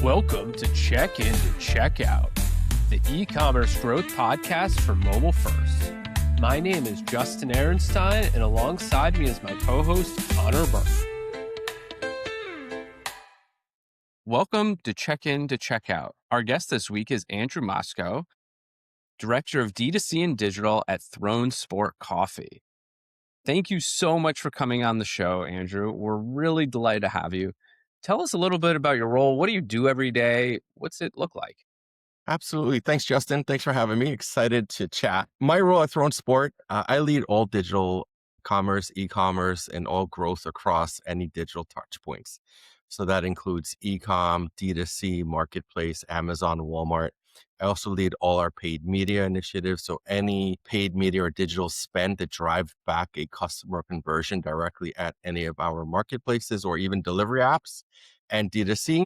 Welcome to Check In to Check Out, the e-commerce growth podcast for mobile first. My name is Justin Ehrenstein, and alongside me is my co-host, Connor Burke. Welcome to Check In to Check Out. Our guest this week is Andrew Mosko, Director of D2C and Digital at Throne Sport Coffee. Thank you so much for coming on the show, Andrew. We're really delighted to have you. Tell us a little bit about your role. What do you do every day? What's it look like? Absolutely. Thanks, Justin. Thanks for having me. Excited to chat. My role at Throne Sport, I lead all digital commerce, e-commerce, and all growth across any digital touch points. So that includes e-com, D2C, marketplace, Amazon, Walmart. I also lead all our paid media initiatives. So any paid media or digital spend that drives back a customer conversion directly at any of our marketplaces or even delivery apps and D2C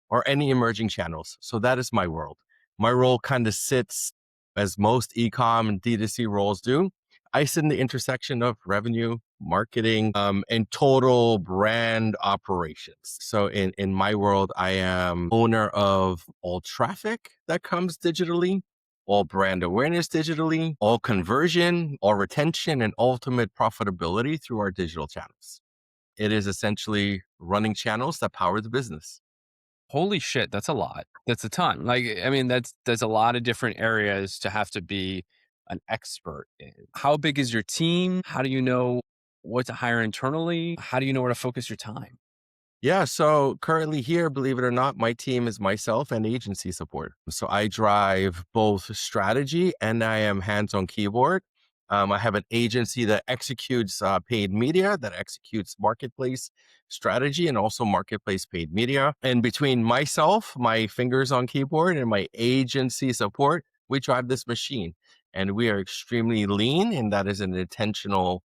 or any emerging channels. So that is my world. My role kind of sits, as most e-com and D2C roles do, I sit in the intersection of revenue, marketing, and total brand operations. So in my world, I am owner of all traffic that comes digitally, all brand awareness digitally, all conversion, all retention, and ultimate profitability through our digital channels. It is essentially running channels that power the business. Holy shit, that's a lot. That's a ton. There's a lot of different areas to have to be an expert in. How big is your team? How do you know what to hire internally? How do you know where to focus your time? Yeah, so currently here, believe it or not, my team is myself and agency support. So I drive both strategy and I am hands-on keyboard. I have an agency that executes paid media, that executes marketplace strategy and also marketplace paid media. And between myself, my fingers on keyboard, and my agency support, we drive this machine. And we are extremely lean, and that is an intentional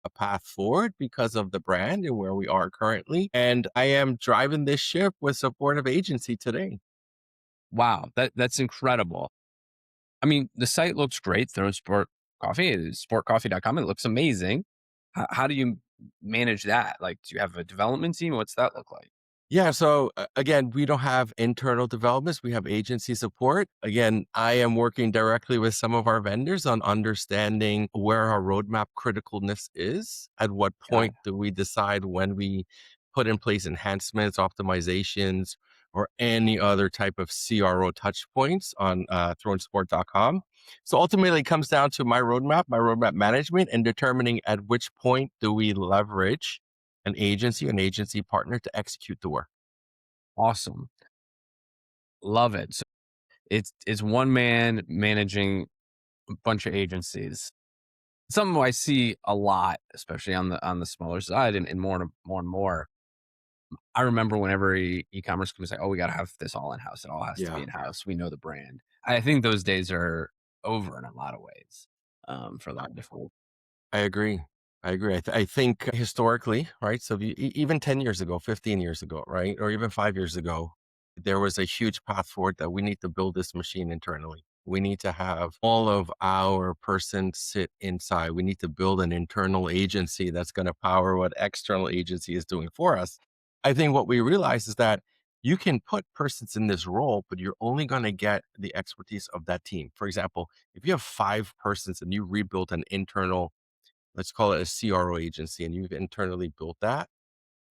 a path forward because of the brand and where we are currently. And I am driving this ship with support of agency today. Wow, that's incredible. I mean, the site looks great. Throne Sport Coffee, sportcoffee.com. It looks amazing. How do you manage that? Like, do you have a development team? What's that look like? Yeah. So again, we don't have internal developments. We have agency support. Again, I am working directly with some of our vendors on understanding where our roadmap criticalness is. At what Got it. point do we decide when we put in place enhancements, optimizations, or any other type of CRO touch points on thronesport.com. So ultimately it comes down to my roadmap management, and determining at which point do we leverage an agency partner to execute the work. Awesome. Love it. So it's one man managing a bunch of agencies. Something I see a lot, especially on the smaller side, and more. I remember whenever e-commerce companies like, oh, we got to have this all in house. It all has to be Yeah, in house. We know the brand. I think those days are over in a lot of ways for a I, lot of different. I agree. I think historically, right? So even 10 years ago, 15 years ago, right? Or even 5 years ago, there was a huge path forward that we need to build this machine internally. We need to have all of our persons sit inside. We need to build an internal agency that's going to power what external agency is doing for us. I think what we realize is that you can put persons in this role, but you're only going to get the expertise of that team. For example, if you have 5 persons and you rebuilt an internal, let's call it a CRO agency, and you've internally built that,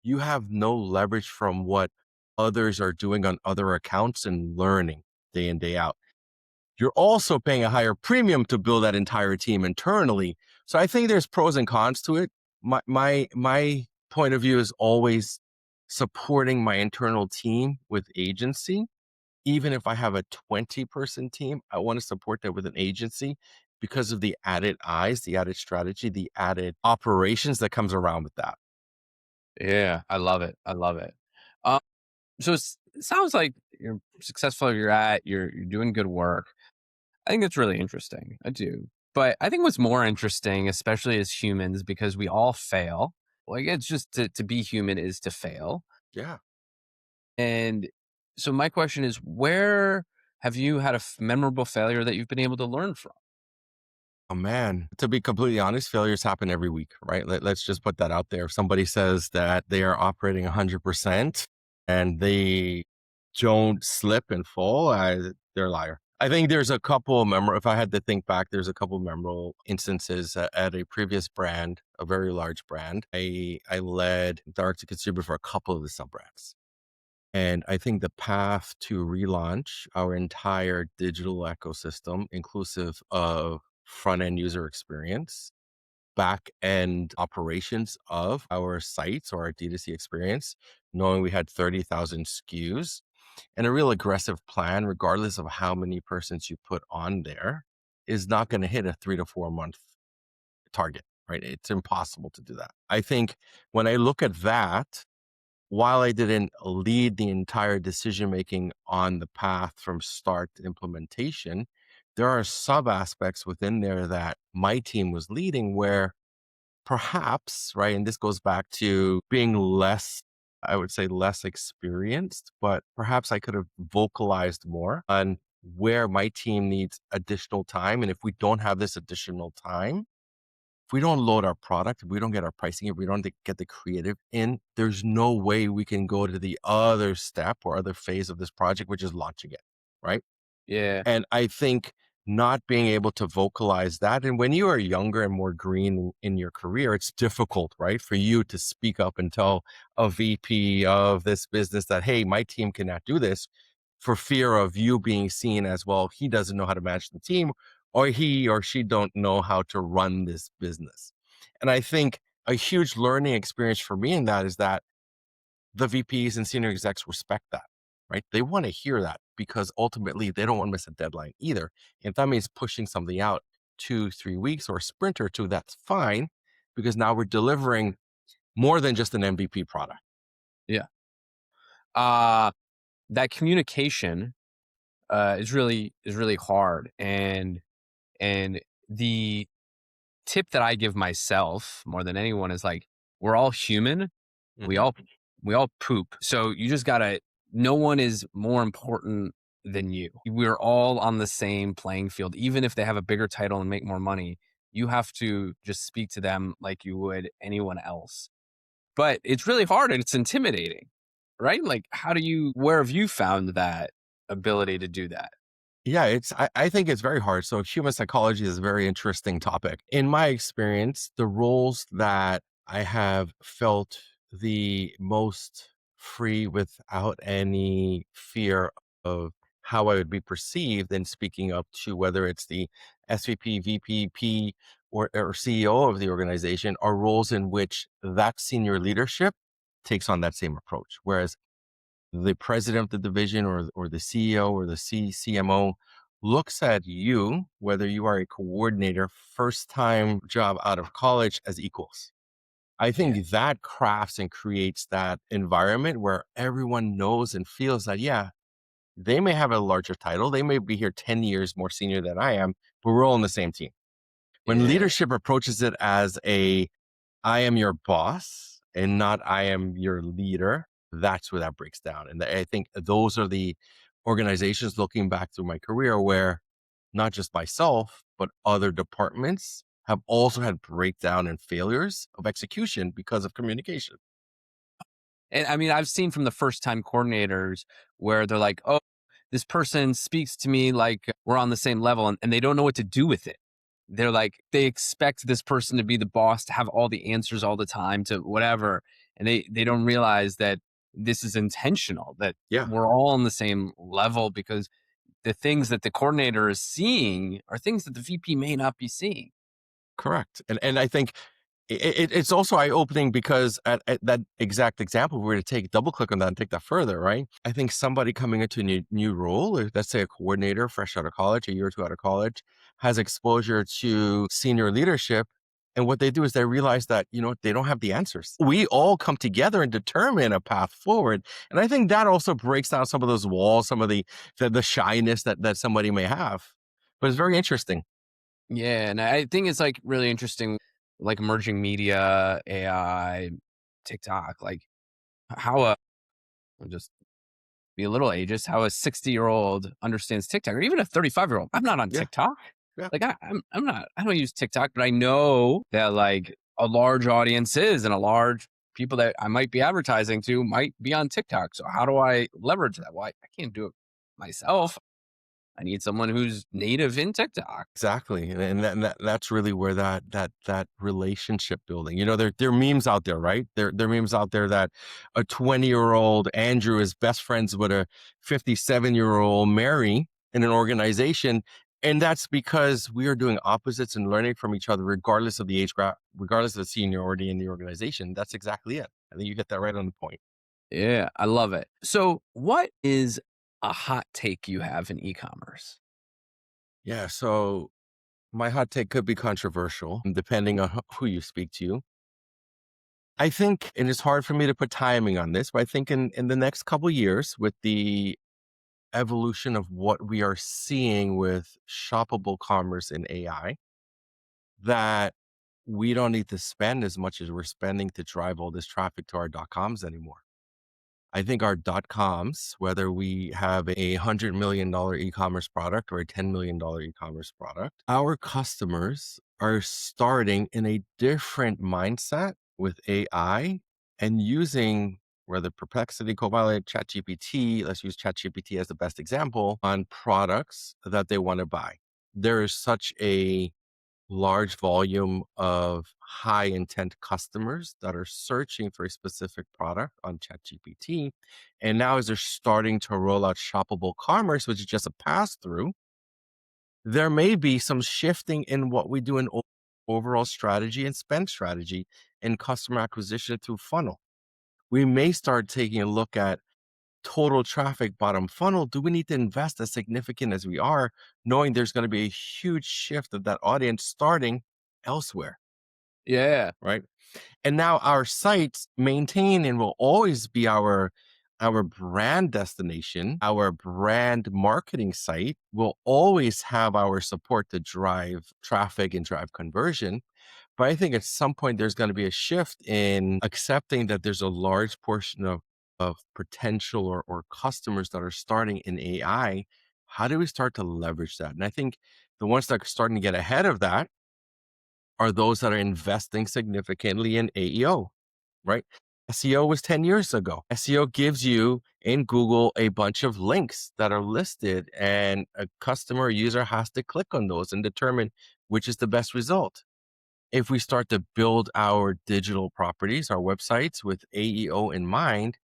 you have no leverage from what others are doing on other accounts and learning day in, day out. You're also paying a higher premium to build that entire team internally. So I think there's pros and cons to it. My point of view is always supporting my internal team with agency. Even if I have a 20-person team, I want to support that with an agency because of the added eyes, the added strategy, the added operations that comes around with that. Yeah, I love it. I love it. Um, so it sounds like you're successful. Where you're at. You're doing good work. I think it's really interesting. I do. But I think what's more interesting, especially as humans, because we all fail. Like, it's just to be human is to fail. Yeah. And so my question is, where have you had a memorable failure that you've been able to learn from? Oh man, to be completely honest, failures happen every week, right? Let's just put that out there. If somebody says that they are operating 100% and they don't slip and fall, they're a liar. I think there's a couple if I had to think back, there's a couple memorable instances at a previous brand, a very large brand. I led direct to consumer for a couple of the sub brands. And I think the path to relaunch our entire digital ecosystem, inclusive of front end user experience, back end operations of our sites or our D2C experience, knowing we had 30,000 SKUs and a real aggressive plan, regardless of how many persons you put on there, is not going to hit a 3 to 4 month target, right? It's impossible to do that. I think when I look at that, while I didn't lead the entire decision making on the path from start to implementation, there are sub aspects within there that my team was leading where perhaps, right, and this goes back to being less, I would say less experienced, but perhaps I could have vocalized more on where my team needs additional time. And if we don't have this additional time, if we don't load our product, if we don't get our pricing, if we don't get the creative in, there's no way we can go to the other step or other phase of this project, which is launching it, right? Yeah. And I think not being able to vocalize that, and when you are younger and more green in your career, it's difficult, right? For you to speak up and tell a VP of this business that, hey, my team cannot do this for fear of you being seen as, well, he doesn't know how to manage the team, or he or she don't know how to run this business. And I think a huge learning experience for me in that is that the VPs and senior execs respect that, right? They want to hear that because ultimately they don't want to miss a deadline either. If that means pushing something out 2, 3 weeks or a sprint or two, that's fine because now we're delivering more than just an MVP product. Yeah. That communication is really hard, and the tip that I give myself more than anyone is like, we're all human. We Mhm. all we all poop. So you just gotta, no one is more important than you. We're all on the same playing field. Even if they have a bigger title and make more money, you have to just speak to them like you would anyone else. But it's really hard and it's intimidating, right? Like, where have you found that ability to do that? Yeah, I think it's very hard. So human psychology is a very interesting topic. In my experience, the roles that I have felt the most free without any fear of how I would be perceived in speaking up to whether it's the SVP, VP, or CEO of the organization are roles in which that senior leadership takes on that same approach. Whereas the president of the division or the CEO or the CMO looks at you, whether you are a coordinator, first time job out of college, as equals. I Yeah. think that crafts and creates that environment where everyone knows and feels that, yeah, they may have a larger title. They may be here 10 years more senior than I am, but we're all on the same team. When Yeah. leadership approaches it as I am your boss and not I am your leader, that's where that breaks down. And I think those are the organizations looking back through my career where not just myself, but other departments have also had breakdown and failures of execution because of communication. And I mean, I've seen from the first time coordinators where they're like, oh, this person speaks to me like we're on the same level, and they don't know what to do with it. They're like, they expect this person to be the boss, to have all the answers all the time to whatever. And they don't realize that this is intentional, that Yeah. we're all on the same level because the things that the coordinator is seeing are things that the VP may not be seeing. Correct. And I think it's also eye opening because at that exact example, if we were to take double click on that and take that further, right? I think somebody coming into a new role, or let's say a coordinator fresh out of college, a year or two out of college, has exposure to senior leadership. And what they do is they realize that, they don't have the answers. We all come together and determine a path forward. And I think that also breaks down some of those walls, some of the shyness that somebody may have. But it's very interesting. Yeah, and I think it's like really interesting, like emerging media, AI, TikTok, like how I'll just be a little ageist, how a 60-year-old understands TikTok, or even a 35-year-old. I'm not on Yeah. TikTok. Yeah. Like I'm not. I don't use TikTok, but I know that like a large audience is, and a large people that I might be advertising to might be on TikTok. So how do I leverage that? Well, I can't do it myself. I need someone who's native in TikTok. Exactly, and that's really where that relationship building. There are memes out there, right? There are memes out there that a 20-year-old Andrew is best friends with a 57-year-old Mary in an organization, and that's because we are doing opposites and learning from each other, regardless of the age gap, regardless of the seniority in the organization. That's exactly it. I think you get that right on the point. Yeah, I love it. So, what is a hot take you have in e-commerce? Yeah, so my hot take could be controversial, depending on who you speak to. I think, and it's hard for me to put timing on this, but I think in the next couple years, with the evolution of what we are seeing with shoppable commerce and AI, that we don't need to spend as much as we're spending to drive all this traffic to our dot coms anymore. I think our dot coms, whether we have $100 million e-commerce product or a $10 million e-commerce product, our customers are starting in a different mindset with AI and using whether Perplexity, Copilot, ChatGPT, let's use ChatGPT as the best example, on products that they want to buy. There is such a large volume of high intent customers that are searching for a specific product on ChatGPT. And now, as they're starting to roll out shoppable commerce, which is just a pass through, there may be some shifting in what we do in overall strategy and spend strategy in customer acquisition through funnel. We may start taking a look at total traffic bottom funnel. Do we need to invest as significant as we are, knowing there's going to be a huge shift of that audience starting elsewhere, Yeah, right? And now our sites maintain and will always be our brand destination, our brand marketing site will always have our support to drive traffic and drive conversion. But I think at some point there's going to be a shift in accepting that there's a large portion of potential or customers that are starting in AI. How do we start to leverage that? And I think the ones that are starting to get ahead of that are those that are investing significantly in AEO, right? SEO was 10 years ago. SEO gives you in Google a bunch of links that are listed, and a customer or user has to click on those and determine which is the best result. If we start to build our digital properties, our websites with AEO in mind,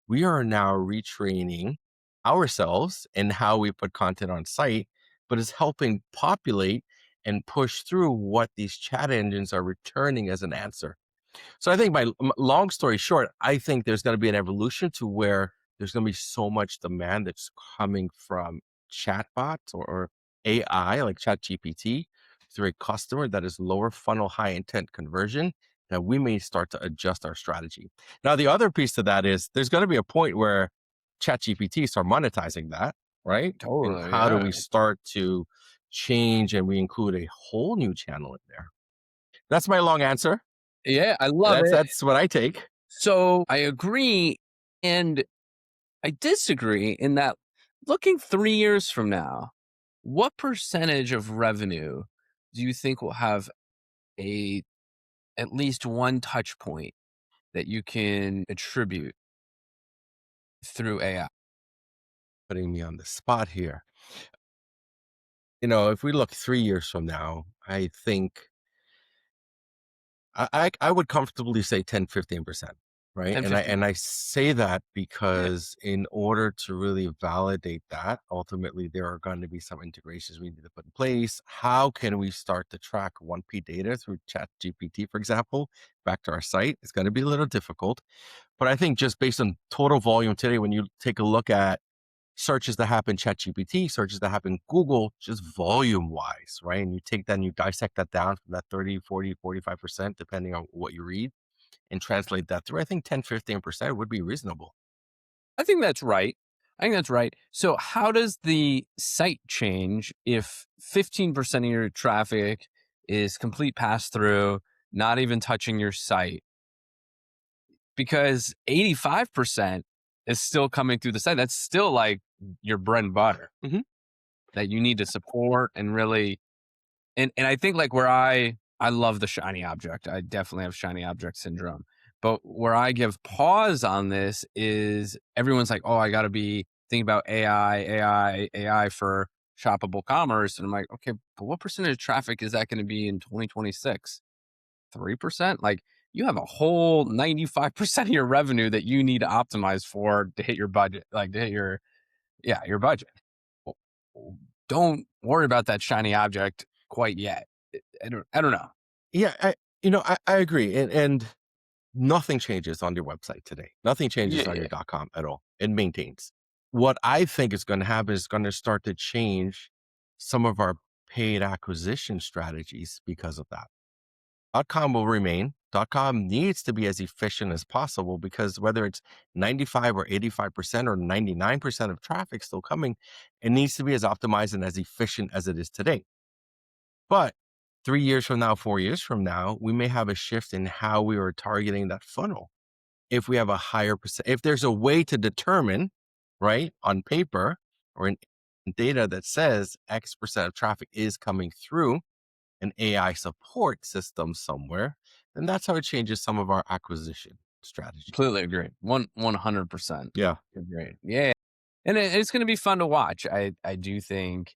we are now retraining ourselves in how we put content on site, but is helping populate and push through what these chat engines are returning as an answer. So I think long story short, I think there's going to be an evolution to where there's going to be so much demand that's coming from chatbots or AI like ChatGPT through a customer that is lower funnel, high intent conversion, that we may start to adjust our strategy. Now, the other piece to that is there's going to be a point where ChatGPT start monetizing that, right? And totally. how do Yeah. we start to change and we include a whole new channel in there? That's my long answer. Yeah, I love That's it. that's what I take. So I agree and I disagree in that looking 3 years from now, what percentage of revenue do you think will have a at least one touch point that you can attribute through AI? Putting me on the spot here. If we look 3 years from now, I think I would comfortably say 10-15%, right? 10, And I 15. and I say that Yeah, because in order to really validate that, ultimately there are going to be some integrations we need to put in place. How can we start to track 1P data through ChatGPT, for example, back to our site? It's going to be a little difficult. But I think just based on total volume today, when you take a look at searches that happen ChatGPT, searches that happen Google, just volume wise, right? And you take that and you dissect that down from that 30, 40, 45%, depending on what you read, and translate that through. I think 10-15% would be reasonable. I think that's right. I think that's right. So how does the site change if 15% of your traffic is complete pass through, not even touching your site? Because 85% is still coming through the site. That's still like your bread and butter Mhm. that you need to support and really and I think like where I love the shiny object. I definitely have shiny object syndrome. But where I give pause on this is everyone's like, "Oh, I gotta be thinking about AI for shoppable commerce." And I'm like, "Okay, but what percentage of traffic is that gonna be in 2026? 3%?" Like, you have a whole 95% of your revenue that you need to optimize for to hit your budget, like, to hit your budget. W Don't worry about that shiny object quite yet. I don't know. Yeah, I agree, and nothing changes on your website today. Nothing changes on Yeah, your .com at all. It maintains. What I think is going to happen is going to start to change some of our paid acquisition strategies because of that. .com will remain. .com needs to be as efficient as possible because whether it's 95 or 85% or 99% of traffic still coming, it needs to be as optimized and as efficient as it is today. But 3 years from now, 4 years from now, we may have a shift in how we are targeting that funnel. If we have a higher percent, if there's a way to determine, right, on paper or in data that says X% of traffic is coming through an AI support system somewhere, then that's how it changes some of our acquisition strategy. completely agree. 100% Yeah. agree. Yeah, and it's gonna be fun to watch. I do think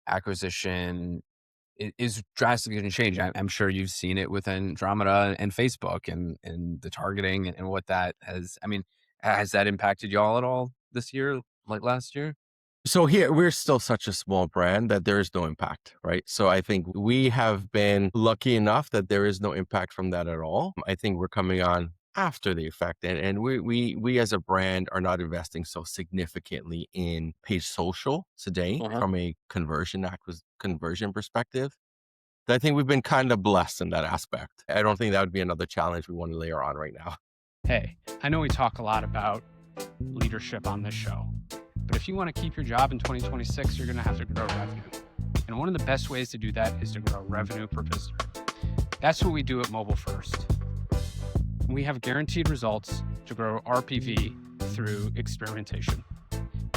acquisition is drastically gonna change. I'm sure you've seen it with Andromeda and Facebook and the targeting and what that has. I mean, has that impacted y'all at all this year, like last year? So here we're still such a small brand that there is no impact, right? So I think we have been lucky enough that there is no impact from that at all. I think we're coming on after the effect, and we as a brand are not investing so significantly in paid social today Uh-huh. from a conversion perspective. I think we've been kind of blessed in that aspect. I don't think that would be another challenge we want to layer on right now. Hey, I know we talk a lot about leadership on this show, but if you want to keep your job in 2026, you're going to have to grow revenue. And one of the best ways to do that is to grow revenue per visitor. That's what we do at Mobile First. We have guaranteed results to grow RPV through experimentation.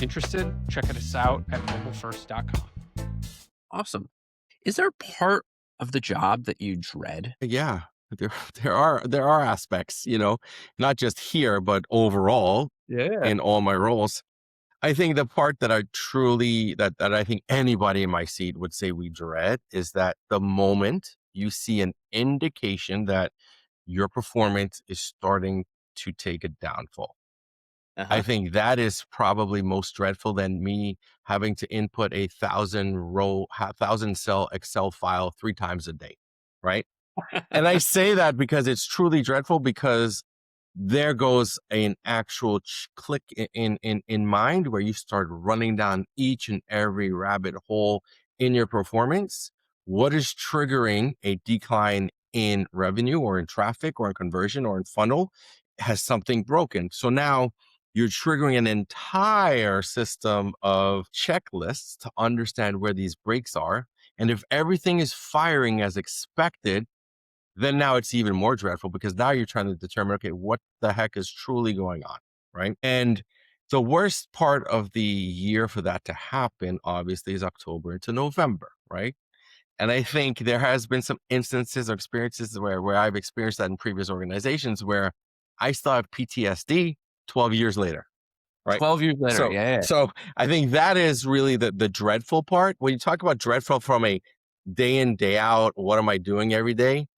Interested? Check us out at mobilefirst.com. Awesome. Is there a part of the job that you dread? Yeah, there there are aspects, not just here, but overall Yeah. in all my roles. I think the part that I truly that I think anybody in my seat would say we dread is that the moment you see an indication that your performance is starting to take a downfall. I Uh-huh. think that is probably most dreadful than me having to input a 1,000 cell Excel file 3 times a day, right? And I say that because it's truly dreadful because there goes an actual click in mind where you start running down each and every rabbit hole in your performance. What is triggering a decline in revenue or in traffic or in conversion or in funnel? Has something broken? So now you're triggering an entire system of checklists to understand where these breaks are. And if everything is firing as expected, then now it's even more dreadful because now you're trying to determine, okay, what the heck is truly going on, right? And the worst part of the year for that to happen, obviously, is October into November, right? And I think there has been some instances or experiences where I've experienced that in previous organizations where I still have PTSD 12 years later, right? 12 years later. So, Yeah. so I think that is really the dreadful part. When you talk about dreadful from a day in, day out, what am I doing every day?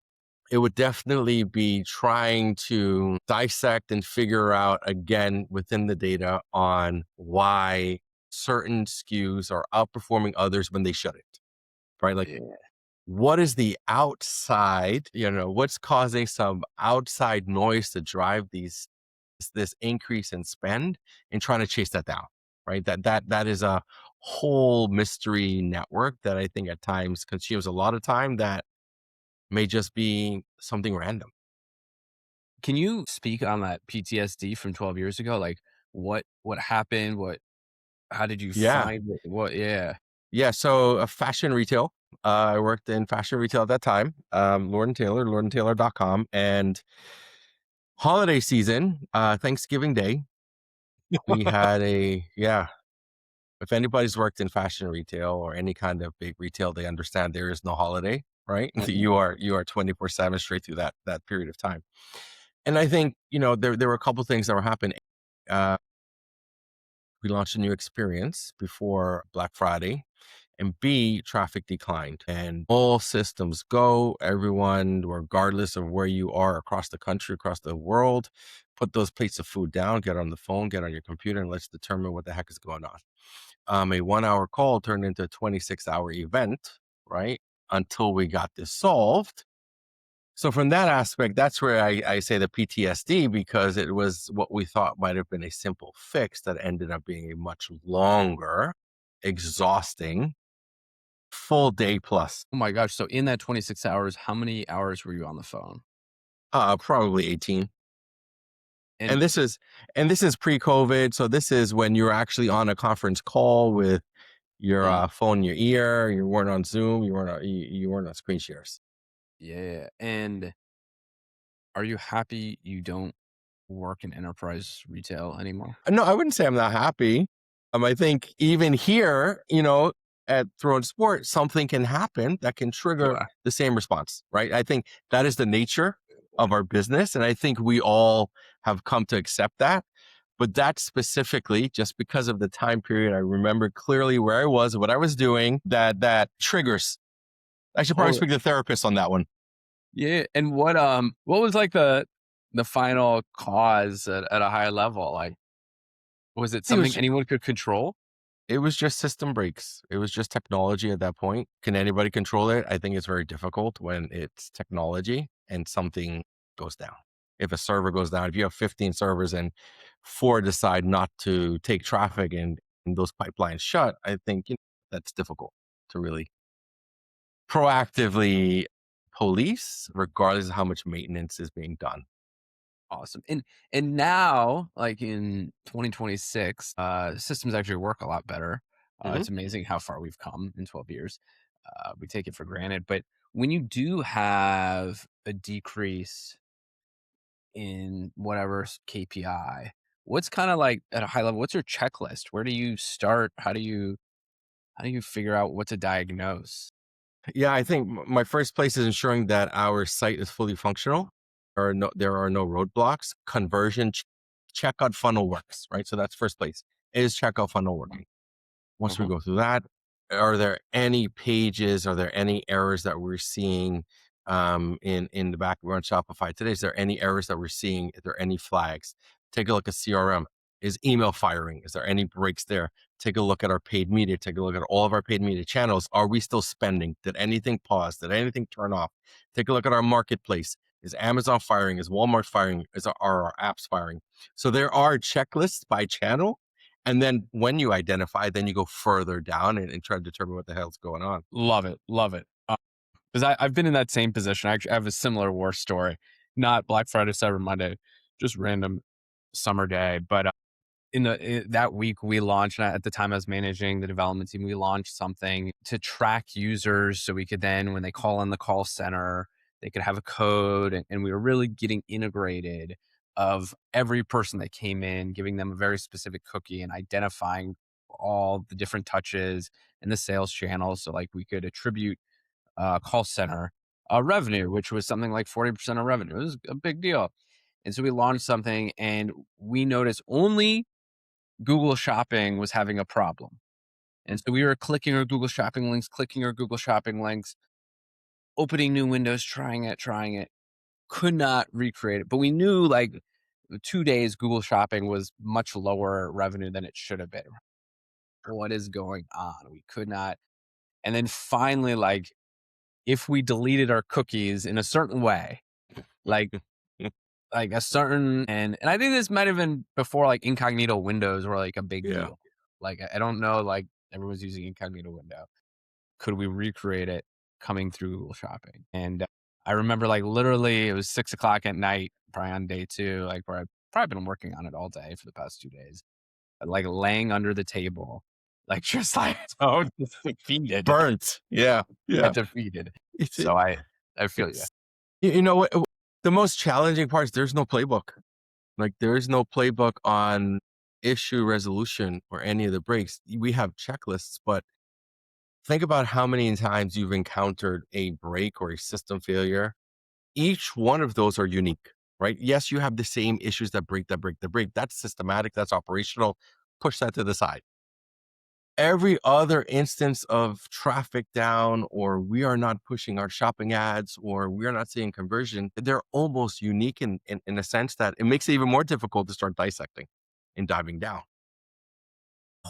It would definitely be trying to dissect and figure out again within the data on why certain SKUs are outperforming others when they shouldn't, right? Like, Yeah. what is the outside, what's causing some outside noise to drive this increase in spend and trying to chase that down, right? That is a whole mystery network that I think at times consumes a lot of time that may just be something random. Can you speak on that PTSD from 12 years ago? Like, what happened? How did you Yeah. find it? What yeah. Yeah. So fashion retail. I worked in fashion retail at that time. Lord and Taylor, lordandtaylor.com. And holiday season, Thanksgiving Day, we had yeah. If anybody's worked in fashion retail or any kind of big retail, they understand there is no holiday, right? Mhm. You are 24/7 straight through that period of time. And I think, there were a couple things that were happening. Uh, we launched a new experience before Black Friday, and B, traffic declined, and all systems go. Everyone, regardless of where you are across the country, across the world, put those plates of food down, get on the phone, get on your computer, and let's determine what the heck is going on. A 1 hour call turned into a 26-hour event, right? Until we got this solved. So from that aspect, that's where I say the PTSD, because it was what we thought might have been a simple fix that ended up being a much longer, exhausting, full day plus. Oh my gosh. So in that 26 hours, how many hours were you on the phone? Probably 18. And And this is pre-COVID. So this is when you're actually on a conference call with your yeah, phone in your ear. You weren't on Zoom. You weren't on screen shares. yeah. And are you happy you don't work in enterprise retail anymore? No, I wouldn't say I'm not happy. I think even here, at Throne Sport, something can happen that can trigger Sure. the same response, right? I think that is the nature of our business. And I think we all have come to accept that. But that specifically, just because of the time period, I remember clearly where I was, what I was doing, that triggers. I should probably Oh, speak to the therapist on that one. yeah. And what was like the final cause at a high level? Like, was it It something was anyone could control? It was just system breaks. It was just technology at that point. Can anybody control it? I think it's very difficult when it's technology and something goes down. If a server goes down, if you have 15 servers and 4 decide not to take traffic and those pipelines shut, I think that's difficult to really proactively police, regardless of how much maintenance is being done. Awesome. And now, like in 2026, systems actually work a lot better. Mhm. It's amazing how far we've come in 12 years. We take it for granted, but when you do have a decrease in whatever KPI, what's kind of like at a high level, what's your checklist? Where do you start? How do you figure out what to diagnose? Yeah, I think my first place is ensuring that our site is fully functional. There are no roadblocks. Conversion checkout funnel works, right? So that's first place. Is checkout funnel working? Once we Mhm. go through that, are there any pages? Are there any errors that we're seeing in the back? We're on Shopify today. Is there any errors that we're seeing? Are there any flags? Take a look at CRM. Is email firing? Is there any breaks there? Take a look at our paid media. Take a look at all of our paid media channels. Are we still spending? Did anything pause? Did anything turn off? Take a look at our marketplace. Is Amazon firing? Is Walmart firing? Are our apps firing? So there are checklists by channel. And then when you identify, then you go further down and try to determine what the hell's going on. Love it. Love it. Because I've been in that same position. Actually, I have a similar war story. Not Black Friday, Cyber Monday, just random summer day. But that week we launched, and at the time I was managing the development team, we launched something to track users so we could then, when they call in the call center, they could have a code. And we were really getting integrated of every person that came in, giving them a very specific cookie and identifying all the different touches in the sales channels. So like we could attribute call center revenue, which was something like 40% of revenue. It was a big deal. And so we launched something and we noticed only Google Shopping was having a problem. And so we were clicking our Google Shopping links, opening new windows, trying it, could not recreate it. But we knew like 2 days Google Shopping was much lower revenue than it should have been. What is going on? We could not. And then finally, like if we deleted our cookies in a certain way, like a certain and I think this might have been before like incognito windows were like a big Yeah. deal. Like I don't know, like everyone's using incognito window. Could we recreate it coming through Google Shopping? And I remember like literally it was 6 o'clock at night, probably on day 2, like where I've probably been working on it all day for the past 2 days, like laying under the table, like just like so defeated, Burnt. Yeah. yeah, Yeah. defeated. It's, So I feel you. it's, you know what? The most challenging part is there's no playbook. Like there is no playbook on issue resolution or any of the breaks. We have checklists, but think about how many times you've encountered a break or a system failure. Each one of those are unique. right? Yes, you have the same issues that break, that break, that break. That's systematic, that's operational. Push that to the side. Every other instance of traffic down, or we are not pushing our shopping ads, or we are not seeing conversion, they're almost unique in a sense that it makes it even more difficult to start dissecting and diving down.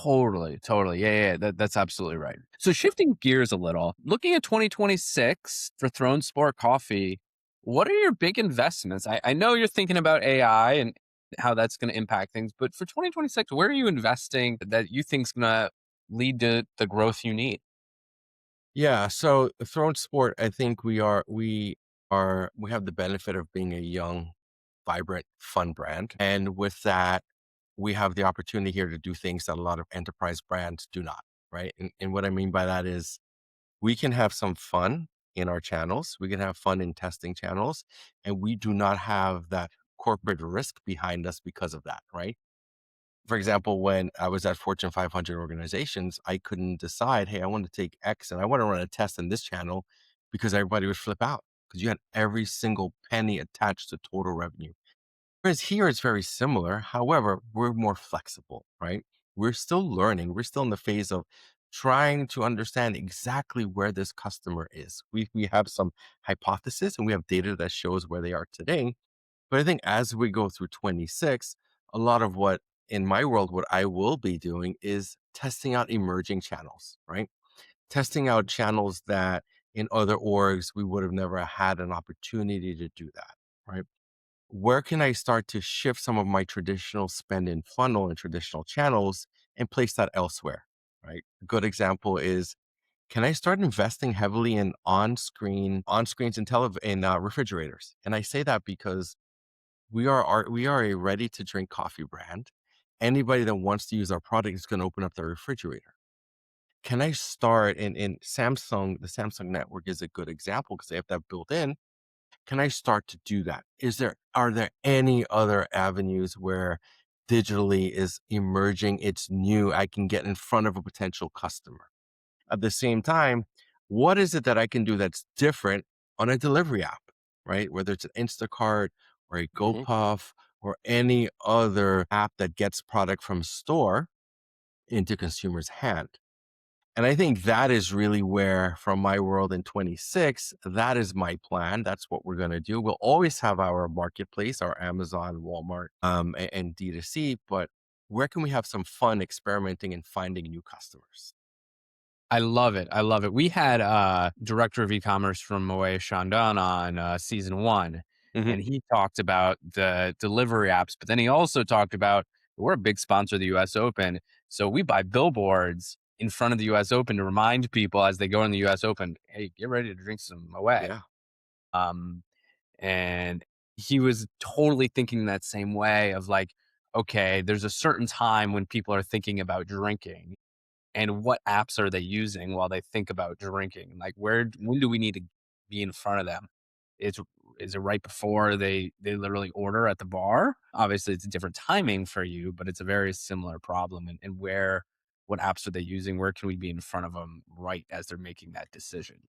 Totally, totally. Yeah, yeah, that's absolutely right. So shifting gears a little, looking at 2026 for Throne Sport Coffee, what are your big investments? I know you're thinking about AI and how that's going to impact things, but for 2026, where are you investing that you think is going to lead to the growth you need? Yeah, so Throne Sport, I think we have the benefit of being a young, vibrant, fun brand. And with that, we have the opportunity here to do things that a lot of enterprise brands do not, right? And what I mean by that is we can have some fun in our channels. We can have fun in testing channels, and we do not have that corporate risk behind us because of that, right? For example, when I was at Fortune 500 organizations, I couldn't decide, hey, I want to take X and I want to run a test in this channel because everybody would flip out because you had every single penny attached to total revenue. Whereas here it's very similar. However, we're more flexible, right? We're still learning. We're still in the phase of trying to understand exactly where this customer is. We have some hypothesis and we have data that shows where they are today. But I think as we go through 26, a lot of what in my world, what I will be doing is testing out emerging channels, right? Testing out channels that in other orgs, we would have never had an opportunity to do that, right? Where can I start to shift some of my traditional spend in funnel and traditional channels and place that elsewhere, right? A good example is, can I start investing heavily in on screens and refrigerators? And I say that because we are a ready to drink coffee brand. Anybody that wants to use our product is going to open up their refrigerator. Can I start in Samsung? The Samsung network is a good example because they have that built in. Can I start to do that? Are there any other avenues where digitally is emerging? It's new. I can get in front of a potential customer. At the same time, what is it that I can do that's different on a delivery app, right? Whether it's an Instacart or a Mhm. GoPuff or any other app that gets product from store into consumer's hand. And I think that is really where, from my world in 26, that is my plan. That's what we're going to do. We'll always have our marketplace, our Amazon, Walmart, and D2C, but where can we have some fun experimenting and finding new customers? I love it. I love it. We had director of e-commerce from Moe Shandon on season one, Hmm. and he talked about the delivery apps, but then he also talked about we're a big sponsor of the US Open. So we buy billboards in front of the US Open to remind people as they go in the US Open, hey, get ready to drink some Moe. Yeah. Um, and he was totally thinking that same way of like, okay, there's a certain time when people are thinking about drinking and what apps are they using while they think about drinking? Like when do we need to be in front of them? It's is it right before they literally order at the bar? Obviously, it's a different timing for you, but it's a very similar problem. And where what apps are they using? Where can we be in front of them right as they're making that decision?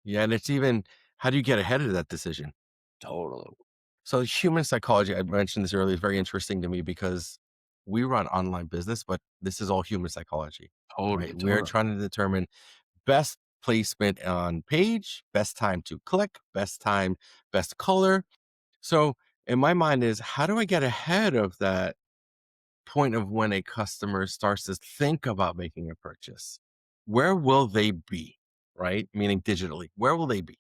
Yeah. And it's even, how do you get ahead of that decision? Totally, So human psychology, I mentioned this earlier, is very interesting to me because we run online business, but this is all human psychology, totally, right? We're totally. trying to determine best placement on page, best time to click, best time, best color. So in my mind is, how do I get ahead of that point of when a customer starts to think about making a purchase? Where will they be? Right? Meaning digitally, where will they be?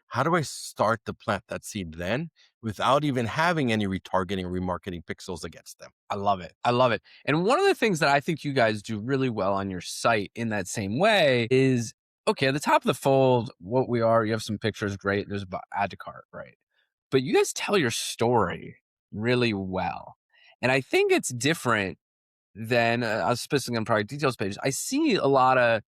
How do I start to plant that seed then without even having any retargeting or remarketing pixels against them? I love it. I love it. And one of the things that I think you guys do really well on your site in that same way is okay, at the top of the fold, what we are, you have some pictures, great. There's about add to cart, right? But you guys tell your story really well. And I think it's different than I was specifically on product details pages. I see a lot of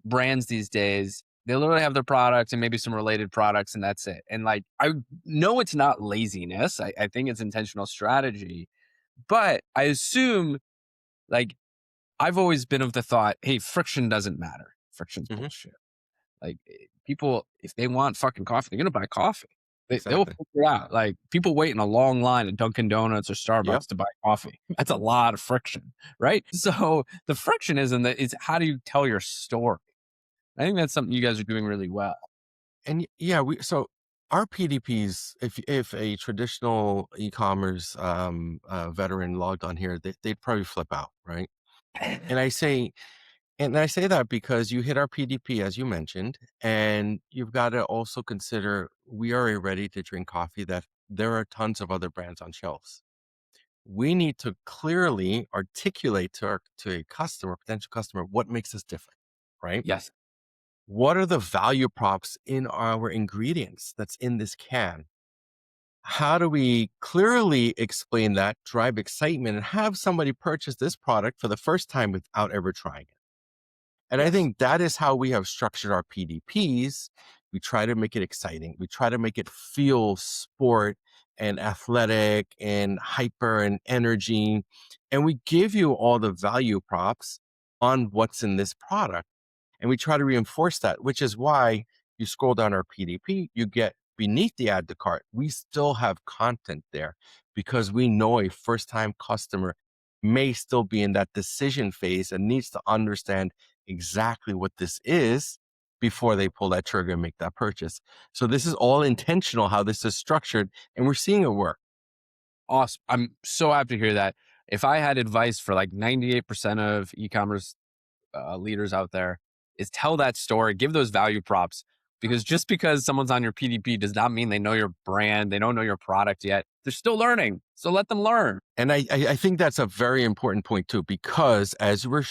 brands these days. They literally have their products and maybe some related products, and that's it. And like, I know it's not laziness. I think it's intentional strategy, but I assume like I've always been of the thought, hey, friction doesn't matter. Friction's Hmm. bullshit. Like people, if they want fucking coffee, they're gonna buy coffee. They will Exactly. figure it out. Like, people wait in a long line at Dunkin' Donuts or Yep. Starbucks to buy coffee. That's a lot of friction, right? So the friction is in the it's how do you tell your story? I think that's something you guys are doing really well. And yeah, our PDPs, if a traditional e-commerce veteran logged on here, they'd probably flip out, right? And I say, and I say that because you hit our PDP as you mentioned, and you've got to also consider we are a ready to drink coffee that there are tons of other brands on shelves. We need to clearly articulate to a customer, potential customer, what makes us different, right? Yes. What are the value props in our ingredients that's in this can? How do we clearly explain that, drive excitement, and have somebody purchase this product for the first time without ever trying it? And I Yes. think that is how we have structured our PDPs. We try to make it exciting. We try to make it feel sport and athletic and hyper and energy. And we give you all the value props on what's in this product. And we try to reinforce that, which is why you scroll down our PDP, you get beneath the add to cart. We still have content there because we know a first time customer may still be in that decision phase and needs to understand exactly what this is before they pull that trigger and make that purchase. So this is all intentional how this is structured, and we're seeing it work. Awesome. I'm so happy to hear that. If I had advice for like 98% of e-commerce leaders out there, is tell that story, give those value props, because just because someone's on your PDP does not mean they know your brand, they don't know your product yet. They're still learning, so let them learn. And I think that's a very important point too, because as we're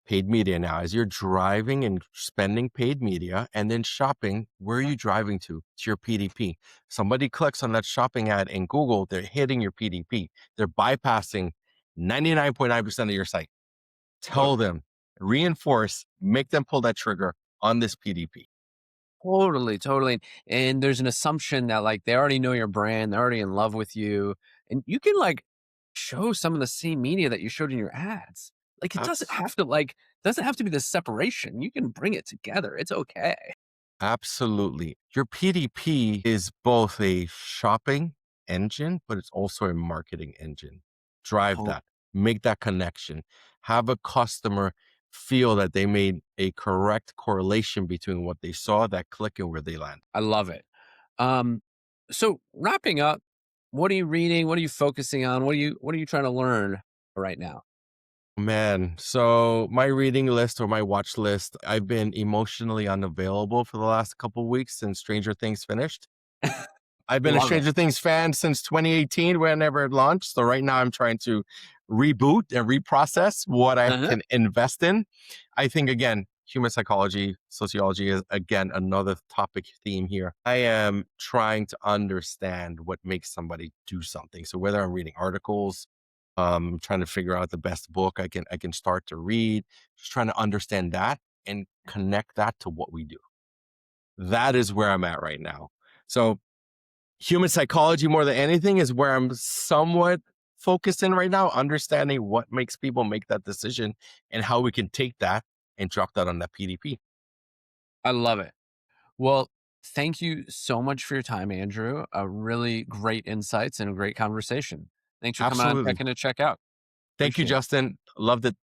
paid media now, as you're driving and spending paid media and then shopping, where are you driving to? To your PDP. Somebody clicks on that shopping ad in Google, they're hitting your PDP. They're bypassing 99.9% of your site. Tell them, reinforce, make them pull that trigger on this PDP. Totally, totally. And there's an assumption that like they already know your brand, they're already in love with you, and you can like show some of the same media that you showed in your ads. Like it doesn't Abs- have to be the separation. You can bring it together. It's okay. Absolutely. Your PDP is both a shopping engine, but it's also a marketing engine. Drive Oh, that, make that connection, have a customer feel that they made a correct correlation between what they saw, that click, and where they land. I love it. Um, so wrapping up, what are you reading? What are you focusing on? What are you trying to learn right now? Man, so my reading list or my watch list, I've been emotionally unavailable for the last couple of weeks since Stranger Things finished. I've been a Love it. Stranger Things fan since 2018 whenever it launched. So right now I'm trying to reboot and reprocess what I Uh-huh. can invest in. I think again, human psychology, sociology is again another topic theme here. I am trying to understand what makes somebody do something. So whether I'm reading articles, trying to figure out the best book I can start to read, just trying to understand that and connect that to what we do. That is where I'm at right now. So human psychology more than anything is where I'm somewhat focused in right now, understanding what makes people make that decision and how we can take that and drop that on that PDP. I love it. Well, thank you so much for your time, Andrew. Really great insights and a great conversation. Thanks for coming on Absolutely. checking to check out. Thank you, Appreciate it. Justin. Loved it.